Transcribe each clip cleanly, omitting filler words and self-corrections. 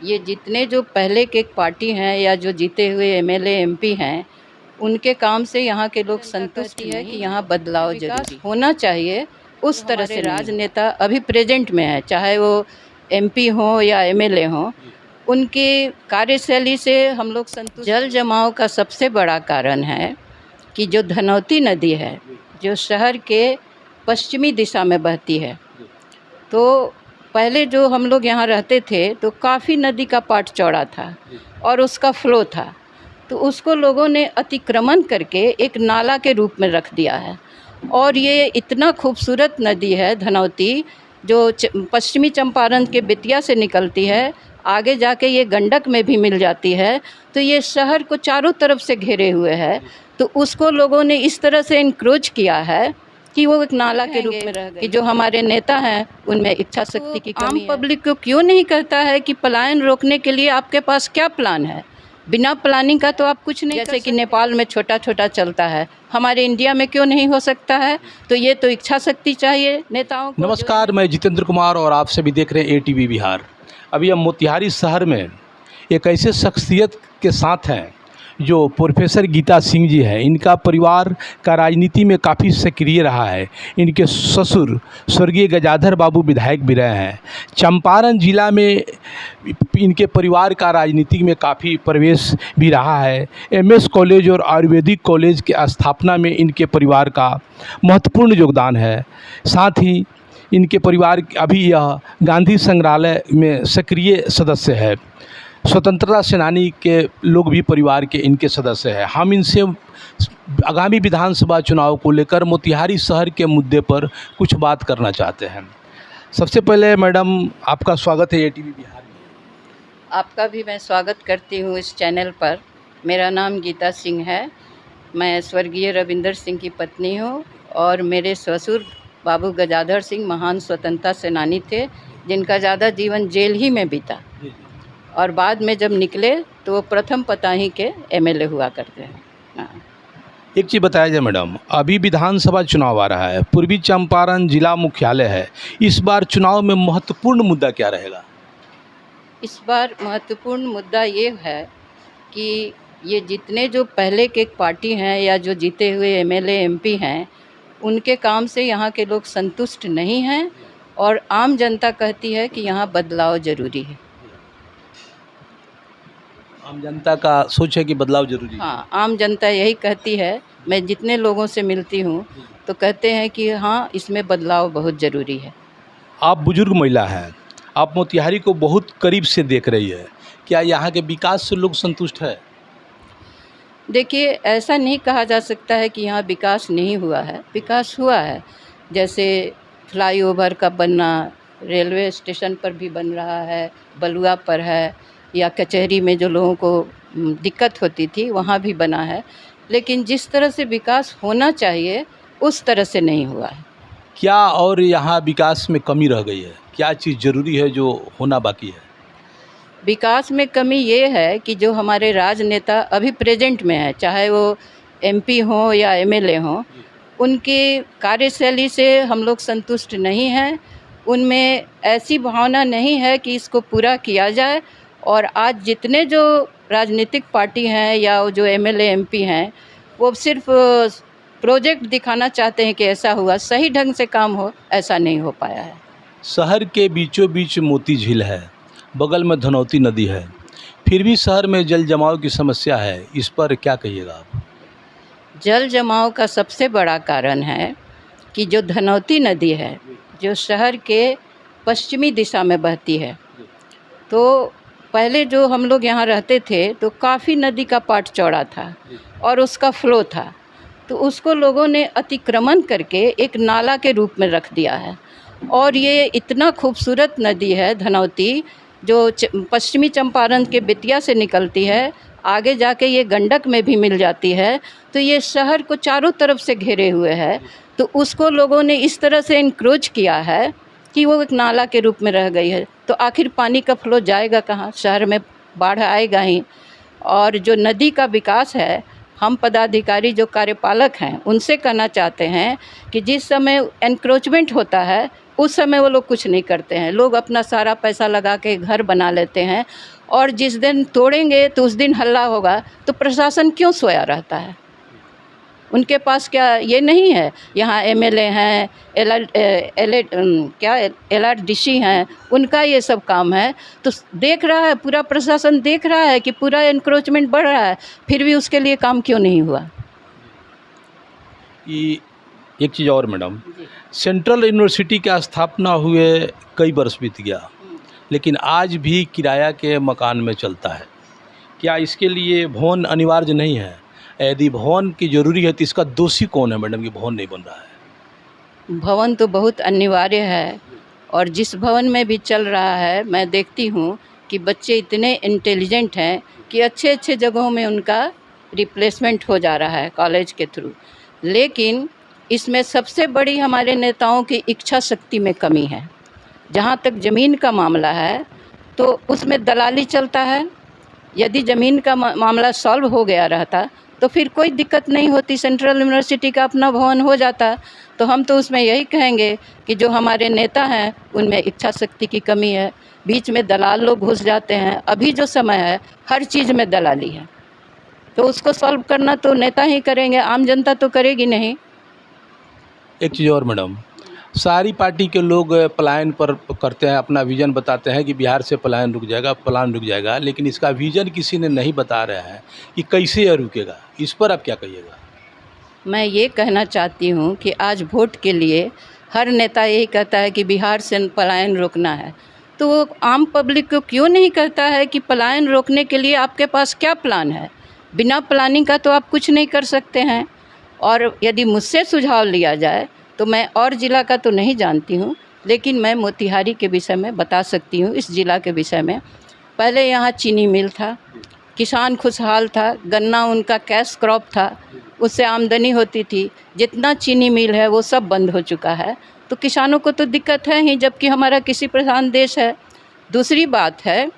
ये जितने जो पहले के पार्टी हैं या जो जीते हुए एमएलए एमपी हैं, उनके काम से यहाँ के लोग संतुष्ट है कि यहाँ बदलाव जरूरी होना चाहिए। उस तरह से राजनेता अभी प्रेजेंट में है, चाहे वो एमपी हो या एमएलए हो, उनकी कार्यशैली से हम लोग संतुष्ट। जल जमाव का सबसे बड़ा कारण है कि जो धनौती नदी है, जो शहर के पश्चिमी दिशा में बहती है, तो पहले जो हम लोग यहाँ रहते थे तो काफ़ी नदी का पाट चौड़ा था और उसका फ्लो था, तो उसको लोगों ने अतिक्रमण करके एक नाला के रूप में रख दिया है। और ये इतना खूबसूरत नदी है धनौती, जो पश्चिमी चंपारण के बेतिया से निकलती है, आगे जाके ये गंडक में भी मिल जाती है, तो ये शहर को चारों तरफ से घेरे हुए है। तो उसको लोगों ने इस तरह से इंक्रोच किया है कि वो एक नाला के रूप में रह गई। कि जो हमारे नेता हैं उनमें इच्छा शक्ति की कमी है। आम पब्लिक को क्यों नहीं कहता है कि पलायन रोकने के लिए आपके पास क्या प्लान है? बिना प्लानिंग का तो आप कुछ नहीं। जैसे कि नेपाल में छोटा छोटा चलता है, हमारे इंडिया में क्यों नहीं हो सकता है? तो ये तो इच्छा शक्ति चाहिए नेताओं को। नमस्कार, मैं जितेंद्र कुमार और आप सभी देख रहे हैं एटीवी बिहार। अभी हम मोतिहारी शहर में एक ऐसे शख्सियत के साथ हैं जो प्रोफेसर गीता सिंह जी हैं। इनका परिवार का राजनीति में काफ़ी सक्रिय रहा है। इनके ससुर स्वर्गीय गजाधर बाबू विधायक भी रहे हैं। चंपारण जिला में इनके परिवार का राजनीति में काफ़ी प्रवेश भी रहा है। एमएस कॉलेज और आयुर्वेदिक कॉलेज की स्थापना में इनके परिवार का महत्वपूर्ण योगदान है। साथ ही इनके परिवार अभी यह गांधी संग्रहालय में सक्रिय सदस्य है। स्वतंत्रता सेनानी के लोग भी परिवार के इनके सदस्य हैं। हम इनसे आगामी विधानसभा चुनाव को लेकर मोतिहारी शहर के मुद्दे पर कुछ बात करना चाहते हैं। सबसे पहले मैडम, आपका स्वागत है एटीवी बिहार में। आपका भी मैं स्वागत करती हूँ इस चैनल पर। मेरा नाम गीता सिंह है। मैं स्वर्गीय रविंदर सिंह की पत्नी हूँ और मेरे ससुर बाबू गजाधर सिंह महान स्वतंत्रता सेनानी थे, जिनका ज़्यादा जीवन जेल ही में बीता और बाद में जब निकले तो वो प्रथम पताही के एमएलए हुआ करते हैं। हाँ। एक चीज़ बताया जाए मैडम, अभी विधानसभा चुनाव आ रहा है, पूर्वी चंपारण जिला मुख्यालय है। इस बार चुनाव में महत्वपूर्ण मुद्दा क्या रहेगा? इस बार महत्वपूर्ण मुद्दा ये है कि ये जितने जो पहले के पार्टी हैं या जो जीते हुए एमएलए एमपी हैं, उनके काम से यहाँ के लोग संतुष्ट नहीं हैं और आम जनता कहती है कि यहाँ बदलाव ज़रूरी है। आम जनता का सोच है कि बदलाव जरूरी है। हाँ, आम जनता यही कहती है। मैं जितने लोगों से मिलती हूँ तो कहते हैं कि हाँ, इसमें बदलाव बहुत ज़रूरी है। आप बुजुर्ग महिला हैं, आप मोतिहारी को बहुत करीब से देख रही है। क्या यहाँ के विकास से लोग संतुष्ट है? देखिए, ऐसा नहीं कहा जा सकता है कि यहाँ विकास नहीं हुआ है। विकास हुआ है, जैसे फ्लाईओवर का बनना, रेलवे स्टेशन पर भी बन रहा है, बलुआ पर है, या कचहरी में जो लोगों को दिक्कत होती थी वहाँ भी बना है। लेकिन जिस तरह से विकास होना चाहिए उस तरह से नहीं हुआ है। क्या और यहाँ विकास में कमी रह गई है? क्या चीज़ ज़रूरी है जो होना बाकी है? विकास में कमी ये है कि जो हमारे राजनेता अभी प्रेजेंट में है, चाहे वो एमपी हो या एमएलए हो, उनकी कार्यशैली से हम लोग संतुष्ट नहीं हैं। उनमें ऐसी भावना नहीं है कि इसको पूरा किया जाए। और आज जितने जो राजनीतिक पार्टी हैं या वो जो एमएलए एमपी हैं, वो सिर्फ प्रोजेक्ट दिखाना चाहते हैं कि ऐसा हुआ, सही ढंग से काम हो ऐसा नहीं हो पाया है। शहर के बीचों बीच मोती झील है, बगल में धनौती नदी है, फिर भी शहर में जल जमाव की समस्या है। इस पर क्या कहिएगा आप? जल जमाव का सबसे बड़ा कारण है कि जो धनौती नदी है, जो शहर के पश्चिमी दिशा में बहती है, तो पहले जो हम लोग यहाँ रहते थे तो काफ़ी नदी का पाट चौड़ा था और उसका फ्लो था, तो उसको लोगों ने अतिक्रमण करके एक नाला के रूप में रख दिया है। और ये इतना खूबसूरत नदी है धनौती, जो पश्चिमी चंपारण के बेतिया से निकलती है, आगे जाके ये गंडक में भी मिल जाती है, तो ये शहर को चारों तरफ से घेरे हुए है। तो उसको लोगों ने इस तरह से इंक्रोच किया है कि वो एक नाला के रूप में रह गई है। तो आखिर पानी का फ्लो जाएगा कहाँ? शहर में बाढ़ आएगा ही। और जो नदी का विकास है हम पदाधिकारी जो कार्यपालक हैं उनसे कहना चाहते हैं कि जिस समय एनक्रोचमेंट होता है उस समय वो लोग कुछ नहीं करते हैं। लोग अपना सारा पैसा लगा के घर बना लेते हैं और जिस दिन तोड़ेंगे तो उस दिन हल्ला होगा, तो प्रशासन क्यों सोया रहता है? उनके पास क्या ये नहीं है? यहाँ एमएलए हैं, एलआरडीसी हैं, उनका ये सब काम है। तो देख रहा है, पूरा प्रशासन देख रहा है कि पूरा एनक्रोचमेंट बढ़ रहा है, फिर भी उसके लिए काम क्यों नहीं हुआ? कि एक चीज़ और मैडम, सेंट्रल यूनिवर्सिटी का स्थापना हुए कई वर्ष बीत गया, लेकिन आज भी किराया के मकान में चलता है। क्या इसके लिए भवन अनिवार्य नहीं है? यदि भवन की ज़रूरी है तो इसका दोषी कौन है मैडम कि भवन नहीं बन रहा है? भवन तो बहुत अनिवार्य है, और जिस भवन में भी चल रहा है मैं देखती हूँ कि बच्चे इतने इंटेलिजेंट हैं कि अच्छे अच्छे जगहों में उनका रिप्लेसमेंट हो जा रहा है कॉलेज के थ्रू। लेकिन इसमें सबसे बड़ी हमारे नेताओं की इच्छा शक्ति में कमी है। जहाँ तक ज़मीन का मामला है तो उसमें दलाली चलता है। यदि ज़मीन का मामला सॉल्व हो गया रहता तो फिर कोई दिक्कत नहीं होती, सेंट्रल यूनिवर्सिटी का अपना भवन हो जाता। तो हम तो उसमें यही कहेंगे कि जो हमारे नेता हैं उनमें इच्छा शक्ति की कमी है, बीच में दलाल लोग घुस जाते हैं। अभी जो समय है हर चीज़ में दलाली है, तो उसको सॉल्व करना तो नेता ही करेंगे, आम जनता तो करेगी नहीं। एक चीज़ और मैडम, सारी पार्टी के लोग पलायन पर करते हैं, अपना विज़न बताते हैं कि बिहार से पलायन रुक जाएगा, प्लान रुक जाएगा, लेकिन इसका विज़न किसी ने नहीं बता रहा है कि कैसे यह रुकेगा। इस पर आप क्या कहिएगा? मैं ये कहना चाहती हूँ कि आज वोट के लिए हर नेता यही कहता है कि बिहार से पलायन रोकना है, तो वो आम पब्लिक को क्यों नहीं कहता है कि पलायन रोकने के लिए आपके पास क्या प्लान है? बिना प्लानिंग का तो आप कुछ नहीं कर सकते हैं। और यदि मुझसे सुझाव लिया जाए तो मैं और ज़िला का तो नहीं जानती हूँ, लेकिन मैं मोतिहारी के विषय में बता सकती हूँ। इस ज़िला के विषय में पहले यहाँ चीनी मिल था, किसान खुशहाल था, गन्ना उनका कैश क्रॉप था, उससे आमदनी होती थी। जितना चीनी मिल है वो सब बंद हो चुका है, तो किसानों को तो दिक्कत है ही, जबकि हमारा कृषि प्रधान देश है। दूसरी बात है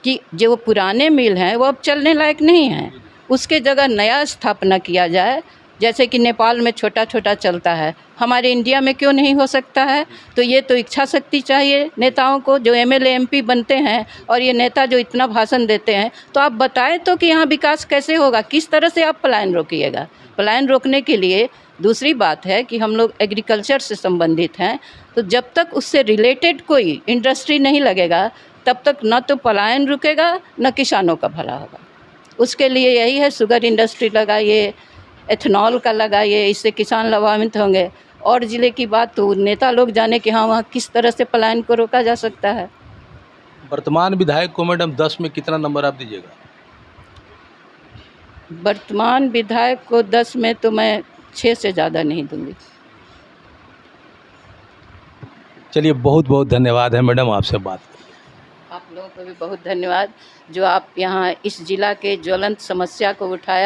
कि जो पुराने मिल हैं वो अब चलने लायक नहीं हैं, उसके जगह नया स्थापना किया जाए। जैसे कि नेपाल में छोटा छोटा चलता है, हमारे इंडिया में क्यों नहीं हो सकता है? तो ये तो इच्छा शक्ति चाहिए नेताओं को, जो एमएलए एमपी बनते हैं और ये नेता जो इतना भाषण देते हैं। तो आप बताएं तो कि यहाँ विकास कैसे होगा, किस तरह से आप पलायन रोकिएगा? पलायन रोकने के लिए दूसरी बात है कि हम लोग एग्रीकल्चर से संबंधित हैं, तो जब तक उससे रिलेटेड कोई इंडस्ट्री नहीं लगेगा तब तक न तो पलायन रुकेगा न किसानों का भला होगा। उसके लिए यही है, शुगर इंडस्ट्री लगाइए, एथेनॉल का लगाइए, इससे किसान लाभान्वित होंगे। और ज़िले की बात तो नेता लोग जाने कि हाँ वहाँ किस तरह से पलायन को रोका जा सकता है। वर्तमान विधायक को मैडम 10 में कितना नंबर आप दीजिएगा? वर्तमान विधायक को 10 में तो मैं 6 से ज़्यादा नहीं दूंगी। चलिए, बहुत बहुत धन्यवाद है मैडम आपसे बात करके। आप लोगों को भी बहुत धन्यवाद जो आप यहाँ इस ज़िला के ज्वलंत समस्या को उठाया।